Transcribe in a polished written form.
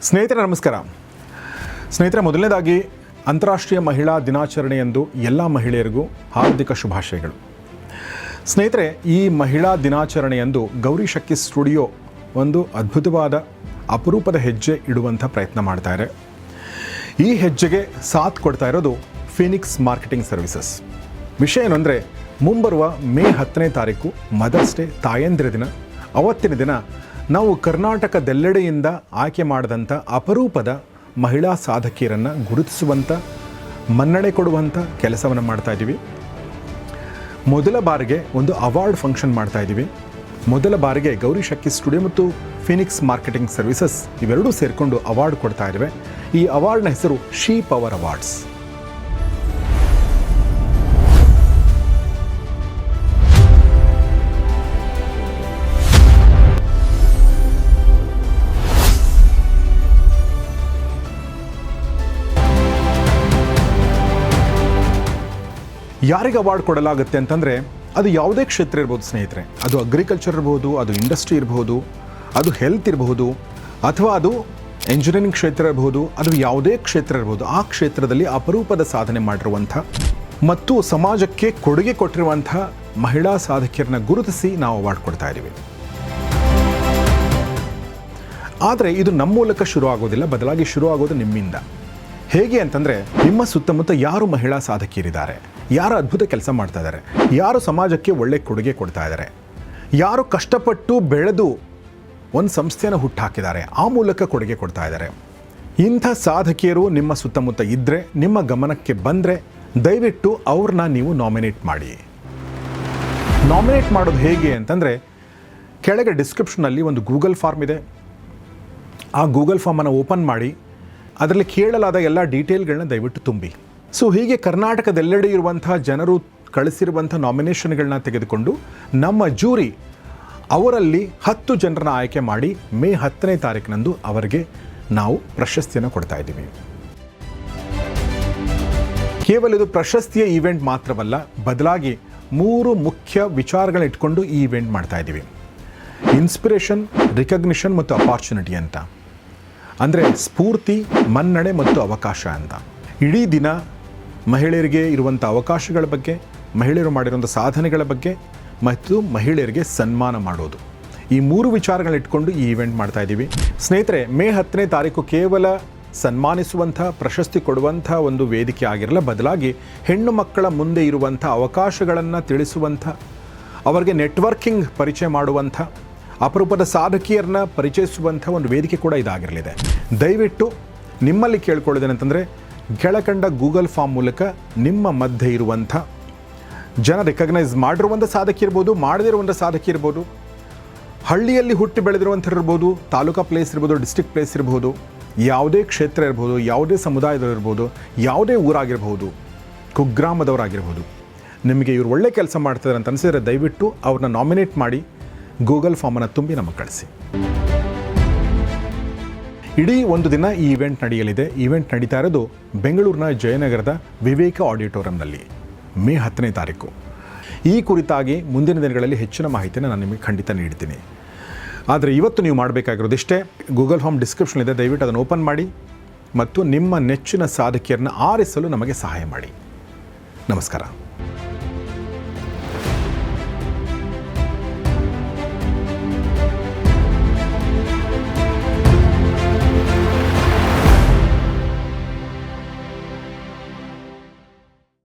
ಸ್ನೇಹಿತರೆ ನಮಸ್ಕಾರ. ಸ್ನೇಹಿತರೆ, ಮೊದಲನೇದಾಗಿ ಅಂತಾರಾಷ್ಟ್ರೀಯ ಮಹಿಳಾ ದಿನಾಚರಣೆಯಂದು ಎಲ್ಲ ಮಹಿಳೆಯರಿಗೂ ಹಾರ್ದಿಕ ಶುಭಾಶಯಗಳು. ಸ್ನೇಹಿತರೆ, ಈ ಮಹಿಳಾ ದಿನಾಚರಣೆಯಂದು ಗೌರಿ ಶಕ್ಕಿ ಸ್ಟುಡಿಯೋ ಒಂದು ಅದ್ಭುತವಾದ ಅಪರೂಪದ ಹೆಜ್ಜೆ ಇಡುವಂಥ ಪ್ರಯತ್ನ ಮಾಡ್ತಾರೆ. ಈ ಹೆಜ್ಜೆಗೆ ಸಾಥ್ ಕೊಡ್ತಾ ಇರೋದು ಫೀನಿಕ್ಸ್ ಮಾರ್ಕೆಟಿಂಗ್ ಸರ್ವಿಸಸ್. ವಿಷಯ ಏನು ಅಂದರೆ, ಮುಂಬರುವ ಮೇ 10ನೇ ತಾರೀಕು ಮದರ್ಸ್ ಡೇ, ತಾಯಂದಿರ ದಿನ. ಅವತ್ತಿನ ದಿನ ನಾವು ಕರ್ನಾಟಕದೆಲ್ಲೆಡೆಯಿಂದ ಆಯ್ಕೆ ಮಾಡಿದಂಥ ಅಪರೂಪದ ಮಹಿಳಾ ಸಾಧಕಿಯರನ್ನು ಗುರುತಿಸುವಂಥ, ಮನ್ನಣೆ ಕೊಡುವಂಥ ಕೆಲಸವನ್ನು ಮಾಡ್ತಾಯಿದ್ದೀವಿ. ಮೊದಲ ಬಾರಿಗೆ ಒಂದು ಅವಾರ್ಡ್ ಫಂಕ್ಷನ್ ಮಾಡ್ತಾಯಿದ್ದೀವಿ. ಮೊದಲ ಬಾರಿಗೆ ಗೌರಿ ಶಕ್ಕಿ ಸ್ಟುಡಿಯೋ ಮತ್ತು ಫೀನಿಕ್ಸ್ ಮಾರ್ಕೆಟಿಂಗ್ ಸರ್ವಿಸಸ್ ಇವೆರಡೂ ಸೇರಿಕೊಂಡು ಅವಾರ್ಡ್ ಕೊಡ್ತಾ ಇದ್ದೇವೆ. ಈ ಅವಾರ್ಡ್ನ ಹೆಸರು ಶಿ ಪವರ್ ಅವಾರ್ಡ್ಸ್. ಯಾರಿಗೆ ಅವಾರ್ಡ್ ಕೊಡಲಾಗುತ್ತೆ ಅಂತಂದರೆ, ಅದು ಯಾವುದೇ ಕ್ಷೇತ್ರ ಇರ್ಬೋದು ಸ್ನೇಹಿತರೆ. ಅದು ಅಗ್ರಿಕಲ್ಚರ್ ಇರ್ಬೋದು, ಅದು ಇಂಡಸ್ಟ್ರಿ ಇರ್ಬೋದು, ಅದು ಹೆಲ್ತ್ ಇರಬಹುದು, ಅಥವಾ ಅದು ಎಂಜಿನಿಯರಿಂಗ್ ಕ್ಷೇತ್ರ ಇರ್ಬೋದು, ಅದು ಯಾವುದೇ ಕ್ಷೇತ್ರ ಇರ್ಬೋದು. ಆ ಕ್ಷೇತ್ರದಲ್ಲಿ ಅಪರೂಪದ ಸಾಧನೆ ಮಾಡಿರುವಂಥ ಮತ್ತು ಸಮಾಜಕ್ಕೆ ಕೊಡುಗೆ ಕೊಟ್ಟಿರುವಂಥ ಮಹಿಳಾ ಸಾಧಕಿಯರನ್ನ ಗುರುತಿಸಿ ನಾವು ಅವಾರ್ಡ್ ಕೊಡ್ತಾ ಇದ್ದೀವಿ. ಆದರೆ ಇದು ನಮ್ಮ ಮೂಲಕ ಶುರು ಆಗೋದಿಲ್ಲ, ಬದಲಾಗಿ ಶುರು ಆಗೋದು ನಿಮ್ಮಿಂದ. ಹೇಗೆ ಅಂತಂದರೆ, ನಿಮ್ಮ ಸುತ್ತಮುತ್ತ ಯಾರು ಮಹಿಳಾ ಸಾಧಕಿಯರಿದ್ದಾರೆ, ಯಾರು ಅದ್ಭುತ ಕೆಲಸ ಮಾಡ್ತಾ ಇದ್ದಾರೆ, ಯಾರು ಸಮಾಜಕ್ಕೆ ಒಳ್ಳೆ ಕೊಡುಗೆ ಕೊಡ್ತಾ ಇದ್ದಾರೆ, ಯಾರು ಕಷ್ಟಪಟ್ಟು ಬೆಳೆದು ಒಂದು ಸಂಸ್ಥೆಯನ್ನು ಹುಟ್ಟಾಕಿದ್ದಾರೆ, ಆ ಮೂಲಕ ಕೊಡುಗೆ ಕೊಡ್ತಾ ಇದ್ದಾರೆ. ಇಂಥ ಸಾಧಕಿಯರು ನಿಮ್ಮ ಸುತ್ತಮುತ್ತ ಇದ್ದರೆ, ನಿಮ್ಮ ಗಮನಕ್ಕೆ ಬಂದರೆ, ದಯವಿಟ್ಟು ಅವ್ರನ್ನ ನೀವು ನಾಮಿನೇಟ್ ಮಾಡಿ. ನಾಮಿನೇಟ್ ಮಾಡೋದು ಹೇಗೆ ಅಂತಂದರೆ, ಕೆಳಗೆ ಡಿಸ್ಕ್ರಿಪ್ಷನಲ್ಲಿ ಒಂದು ಗೂಗಲ್ ಫಾರ್ಮ್ ಇದೆ. ಆ ಗೂಗಲ್ ಫಾರ್ಮನ್ನು ಓಪನ್ ಮಾಡಿ ಅದರಲ್ಲಿ ಕೇಳಲಾದ ಎಲ್ಲ ಡೀಟೇಲ್ಗಳನ್ನ ದಯವಿಟ್ಟು ತುಂಬಿ. ಸೊ ಹೀಗೆ ಕರ್ನಾಟಕದೆಲ್ಲೆಡೆ ಇರುವಂಥ ಜನರು ಕಳಿಸಿರುವಂಥ ನಾಮಿನೇಷನ್ಗಳನ್ನ ತೆಗೆದುಕೊಂಡು ನಮ್ಮ ಜೂರಿ ಅವರಲ್ಲಿ 10 ಜನರನ್ನ ಆಯ್ಕೆ ಮಾಡಿ ಮೇ 10ನೇ ತಾರೀಕಿನಂದು ಅವರಿಗೆ ನಾವು ಪ್ರಶಸ್ತಿಯನ್ನು ಕೊಡ್ತಾ ಇದ್ದೀವಿ. ಕೇವಲ ಇದು ಪ್ರಶಸ್ತಿಯ ಈವೆಂಟ್ ಮಾತ್ರವಲ್ಲ, ಬದಲಾಗಿ 3 ಮುಖ್ಯ ವಿಚಾರಗಳನ್ನ ಇಟ್ಕೊಂಡು ಈ ಈವೆಂಟ್ ಮಾಡ್ತಾ ಇದ್ದೀವಿ. ಇನ್ಸ್ಪಿರೇಷನ್, ರಿಕಗ್ನಿಷನ್ ಮತ್ತು ಅಪಾರ್ಚುನಿಟಿ ಅಂತ. ಅಂದರೆ ಸ್ಫೂರ್ತಿ, ಮನ್ನಣೆ ಮತ್ತು ಅವಕಾಶ ಅಂತ. ಇಡೀ ದಿನ ಮಹಿಳೆಯರಿಗೆ ಇರುವಂಥ ಅವಕಾಶಗಳ ಬಗ್ಗೆ, ಮಹಿಳೆಯರು ಮಾಡಿರುವಂಥ ಸಾಧನೆಗಳ ಬಗ್ಗೆ ಮತ್ತು ಮಹಿಳೆಯರಿಗೆ ಸನ್ಮಾನ ಮಾಡೋದು, ಈ 3 ವಿಚಾರಗಳನ್ನ ಇಟ್ಕೊಂಡು ಈ ಈವೆಂಟ್ ಮಾಡ್ತಾ ಇದ್ದೀವಿ. ಸ್ನೇಹಿತರೆ, ಮೇ 10ನೇ ತಾರೀಕು ಕೇವಲ ಸನ್ಮಾನಿಸುವಂಥ, ಪ್ರಶಸ್ತಿ ಕೊಡುವಂಥ ಒಂದು ವೇದಿಕೆ ಆಗಿರಲ್ಲ, ಬದಲಾಗಿ ಹೆಣ್ಣು ಮಕ್ಕಳ ಮುಂದೆ ಇರುವಂಥ ಅವಕಾಶಗಳನ್ನು ತಿಳಿಸುವಂಥ, ಅವರಿಗೆ ನೆಟ್ವರ್ಕಿಂಗ್ ಪರಿಚಯ ಮಾಡುವಂಥ, ಅಪರೂಪದ ಸಾಧಕಿಯರನ್ನ ಪರಿಚಯಿಸುವಂಥ ಒಂದು ವೇದಿಕೆ ಕೂಡ ಇದಾಗಿರಲಿದೆ. ದಯವಿಟ್ಟು ನಿಮ್ಮಲ್ಲಿ ಕೇಳ್ಕೊಳ್ಳೋದೇನಂತಂದರೆ, ಕೆಳಕಂಡ ಗೂಗಲ್ ಫಾರ್ಮ್ ಮೂಲಕ ನಿಮ್ಮ ಮಧ್ಯೆ ಇರುವಂಥ ಜನ ರೆಕಗ್ನೈಸ್ ಮಾಡಿರುವಂಥ ಸಾಧಕಿ ಇರ್ಬೋದು, ಮಾಡದಿರುವಂಥ ಸಾಧಕಿ ಇರ್ಬೋದು, ಹಳ್ಳಿಯಲ್ಲಿ ಹುಟ್ಟಿ ಬೆಳೆದಿರುವಂಥವ್ರು ಇರ್ಬೋದು, ತಾಲೂಕಾ ಪ್ಲೇಸ್ ಇರ್ಬೋದು, ಡಿಸ್ಟ್ರಿಕ್ಟ್ ಪ್ಲೇಸ್ ಇರ್ಬೋದು, ಯಾವುದೇ ಕ್ಷೇತ್ರ ಇರ್ಬೋದು, ಯಾವುದೇ ಸಮುದಾಯದವ್ರು ಇರ್ಬೋದು, ಯಾವುದೇ ಊರಾಗಿರ್ಬೋದು, ಕುಗ್ರಾಮದವರಾಗಿರ್ಬೋದು, ನಿಮಗೆ ಇವರು ಒಳ್ಳೆ ಕೆಲಸ ಮಾಡ್ತಿದ್ದಾರೆ ಅಂತ ಅನಿಸಿದರೆ ದಯವಿಟ್ಟು ಅವ್ರನ್ನ ನಾಮಿನೇಟ್ ಮಾಡಿ ಗೂಗಲ್ ಫಾರ್ಮನ್ನು ತುಂಬಿ ನಮಗೆ ಕಳಿಸಿ. ಇಡೀ ಒಂದು ದಿನ ಈ ಈವೆಂಟ್ ನಡೆಯಲಿದೆ. ಈವೆಂಟ್ ನಡೀತಾ ಇರೋದು ಬೆಂಗಳೂರಿನ ಜಯನಗರದ ವಿವೇಕ ಆಡಿಟೋರಿಯಂನಲ್ಲಿ ಮೇ 10ನೇ ತಾರೀಕು. ಈ ಕುರಿತಾಗಿ ಮುಂದಿನ ದಿನಗಳಲ್ಲಿ ಹೆಚ್ಚಿನ ಮಾಹಿತಿಯನ್ನು ನಾನು ನಿಮಗೆ ಖಂಡಿತ ನೀಡ್ತೀನಿ. ಆದರೆ ಇವತ್ತು ನೀವು ಮಾಡಬೇಕಾಗಿರೋದು ಇಷ್ಟೇ. ಗೂಗಲ್ ಫಾರ್ಮ್ ಡಿಸ್ಕ್ರಿಪ್ಷನ್ ಇದೆ, ದಯವಿಟ್ಟು ಅದನ್ನು ಓಪನ್ ಮಾಡಿ ಮತ್ತು ನಿಮ್ಮ ನೆಚ್ಚಿನ ಸಾಧಕಿಯರನ್ನ ಆರಿಸಲು ನಮಗೆ ಸಹಾಯ ಮಾಡಿ. ನಮಸ್ಕಾರ.